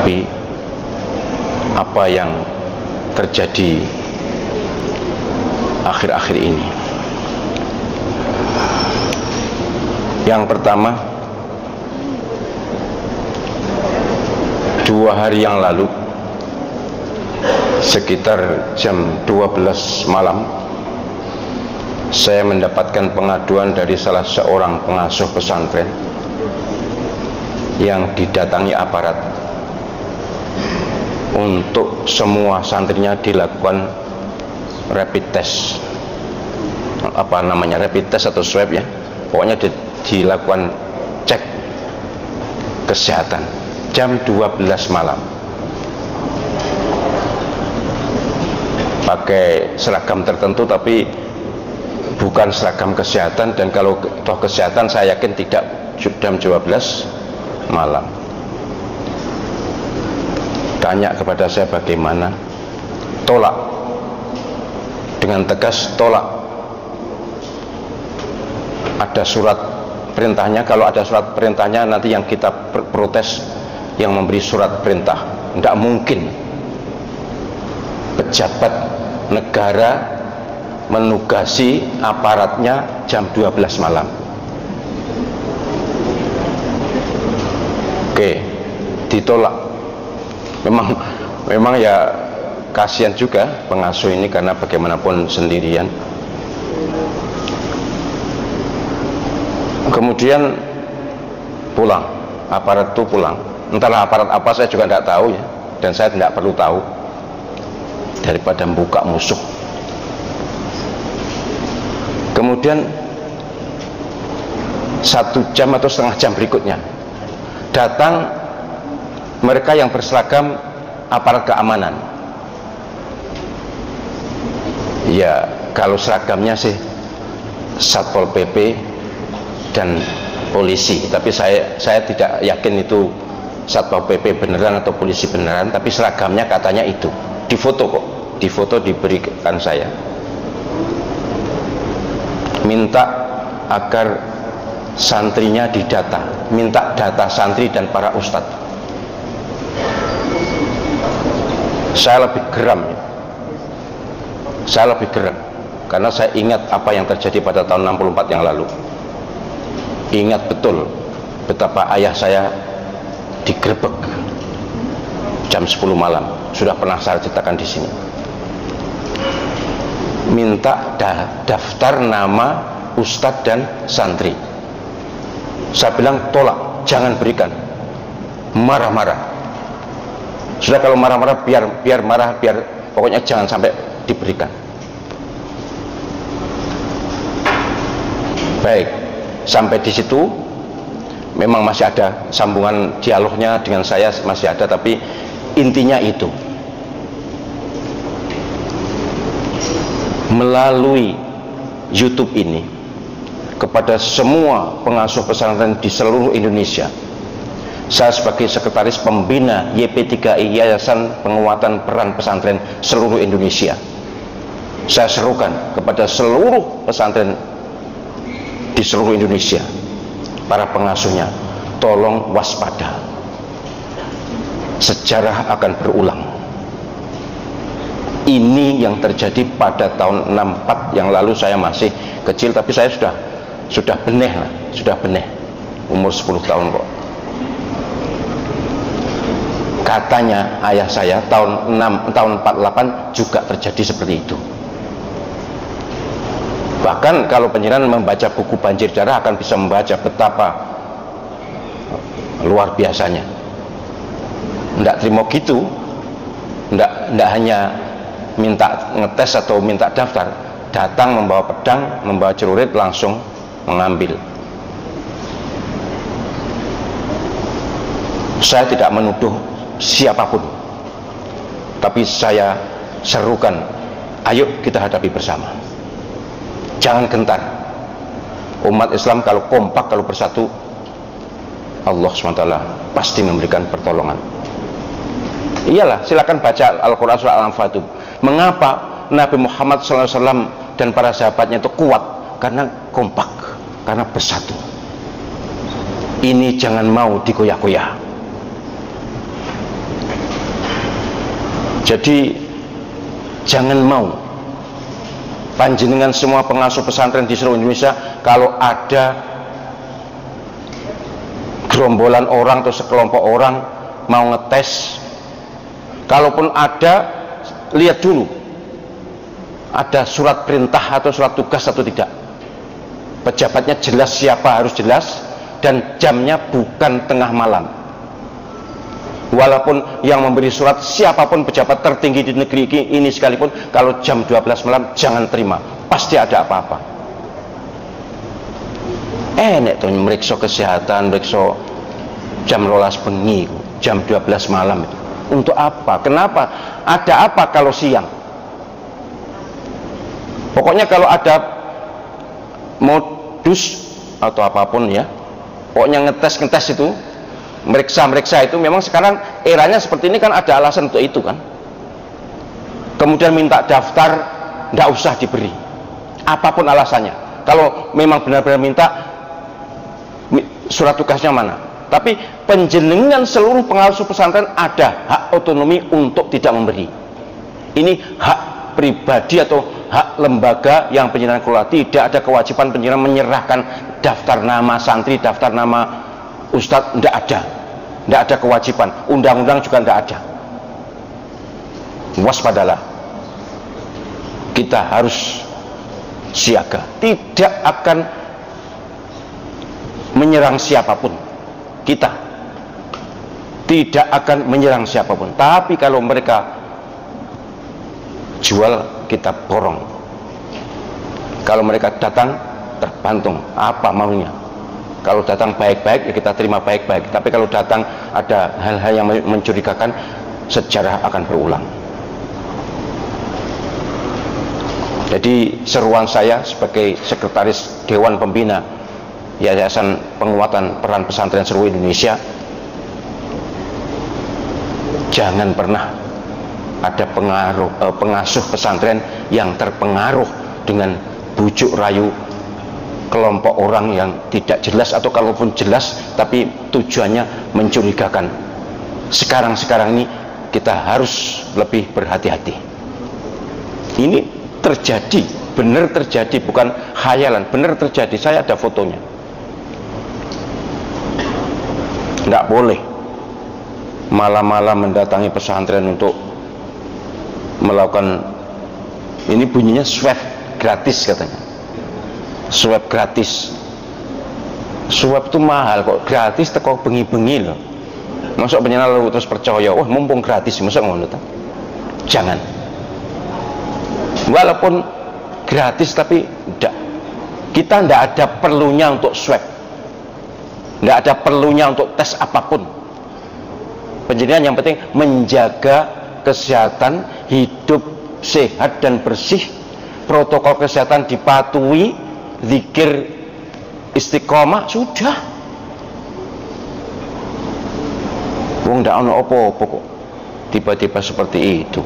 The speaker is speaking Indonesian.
menghadapi apa yang terjadi akhir-akhir ini. Yang pertama, 2 hari yang lalu sekitar jam 12 malam saya mendapatkan pengaduan dari salah seorang pengasuh pesantren yang didatangi aparat untuk semua santrinya dilakukan rapid test, apa namanya, rapid test atau swab ya, pokoknya dilakukan cek kesehatan jam 12 malam pakai seragam tertentu, tapi bukan seragam kesehatan, dan kalau toh kesehatan saya yakin tidak jam 12 malam. Tanya kepada saya bagaimana, tolak dengan tegas, tolak. Ada surat perintahnya, kalau ada surat perintahnya nanti yang kita protes yang memberi surat perintah. Tidak mungkin pejabat negara menugasi aparatnya jam 12 malam. Oke, ditolak. Memang ya kasihan juga pengasuh ini, karena bagaimanapun sendirian. Kemudian pulang, aparat itu pulang. Entahlah aparat apa, saya juga tidak tahu ya, dan saya tidak perlu tahu daripada membuka musuh. Kemudian 1 jam atau setengah jam berikutnya datang mereka yang berseragam aparat keamanan. Ya, kalau seragamnya sih Satpol PP dan polisi, tapi saya tidak yakin itu Satpol PP beneran atau polisi beneran, tapi seragamnya katanya itu. Difoto kok, difoto diberikan saya. Minta agar santrinya didata, minta data santri dan para ustadz. Saya lebih geram ya. Saya lebih geram karena saya ingat apa yang terjadi pada tahun 64 yang lalu. Ingat betul betapa ayah saya digerebek jam 10 malam. Sudah pernah saya ceritakan di sini. Minta daftar nama ustadz dan santri. Saya bilang tolak, jangan berikan. Marah-marah. Sudah, kalau marah-marah biar marah, biar pokoknya jangan sampai diberikan. Baik, sampai di situ memang masih ada sambungan dialognya dengan saya, masih ada, tapi intinya itu. Melalui YouTube ini kepada semua pengasuh pesantren di seluruh Indonesia, saya sebagai sekretaris pembina YP3I, Yayasan Penguatan Peran Pesantren seluruh Indonesia, saya serukan kepada seluruh pesantren di seluruh Indonesia, para pengasuhnya, tolong waspada, sejarah akan berulang. Ini yang terjadi pada tahun 64 yang lalu. Saya masih kecil, tapi saya sudah beneh lah, sudah beneh, umur 10 tahun kok. Katanya ayah saya tahun 48 juga terjadi seperti itu. Bahkan kalau penjenengan membaca buku Banjir Darah akan bisa membaca betapa luar biasanya. Tidak terima gitu, tidak hanya minta ngetes atau minta daftar, datang membawa pedang, membawa celurit, langsung mengambil. Saya tidak menuduh siapapun, tapi saya serukan, ayo kita hadapi bersama, jangan gentar. Umat Islam kalau kompak, kalau bersatu, Allah SWT pasti memberikan pertolongan. Iyalah, silakan baca Al-Quran surah Al-Anfal. Mengapa Nabi Muhammad SAW dan para sahabatnya itu kuat? Karena kompak, karena bersatu. Ini jangan mau digoyah-goyah. Jadi jangan mau panjenengan semua pengasuh pesantren di seluruh Indonesia, kalau ada gerombolan orang atau sekelompok orang mau ngetes, kalaupun ada, lihat dulu ada surat perintah atau surat tugas atau tidak, pejabatnya jelas, siapa harus jelas, dan jamnya bukan tengah malam. Walaupun yang memberi surat siapapun pejabat tertinggi di negeri ini sekalipun, kalau jam 12 malam jangan terima, pasti ada apa-apa. Enek tuh meriksa kesehatan, meriksa jam 12 bengi, jam 12 malam itu. Untuk apa? Kenapa? Ada apa kalau siang? Pokoknya kalau ada modus atau apapun ya, pokoknya ngetes itu, meriksa itu, memang sekarang eranya seperti ini kan, ada alasan untuk itu kan. Kemudian minta daftar, nggak usah diberi, apapun alasannya. Kalau memang benar-benar minta, surat tugasnya mana? Tapi penjenengan seluruh pengasuh pesantren ada hak otonomi untuk tidak memberi. Ini hak pribadi atau hak lembaga yang penjenengan kelola. Tidak ada kewajiban penjenengan menyerahkan daftar nama santri, daftar nama ustadz, tidak ada. Tidak ada kewajiban, undang-undang juga tidak ada. Waspadalah, kita harus siaga, tidak akan menyerang siapapun. Kita tidak akan menyerang siapapun, tapi kalau mereka jual, kita borong. Kalau mereka datang, tergantung apa maunya. Kalau datang baik-baik, ya kita terima baik-baik. Tapi kalau datang ada hal-hal yang mencurigakan, sejarah akan berulang. Jadi seruan saya sebagai sekretaris Dewan Pembina Yayasan Penguatan Peran Pesantren Seluruh Indonesia, jangan pernah ada pengasuh pesantren yang terpengaruh dengan bujuk rayu kelompok orang yang tidak jelas, atau kalaupun jelas tapi tujuannya mencurigakan. Sekarang ini kita harus lebih berhati-hati. Ini terjadi, benar terjadi, bukan khayalan, benar terjadi. Saya ada fotonya. Nggak boleh malam-malam mendatangi pesantren untuk melakukan, ini bunyinya swab gratis katanya. Swab gratis, swab itu mahal kok, gratis teko bengi-bengi loh. Masuk penyenal lalu terus percaya, wah mumpung gratis, masuk ngono ta? Jangan. Walaupun gratis tapi tidak, kita tidak ada perlunya untuk swab, tidak ada perlunya untuk tes apapun. Penjenengan yang penting menjaga kesehatan, hidup sehat dan bersih, protokol kesehatan dipatuhi, zikir istiqomah, sudah. Wong ndak ono apa-apa kok tiba-tiba seperti itu.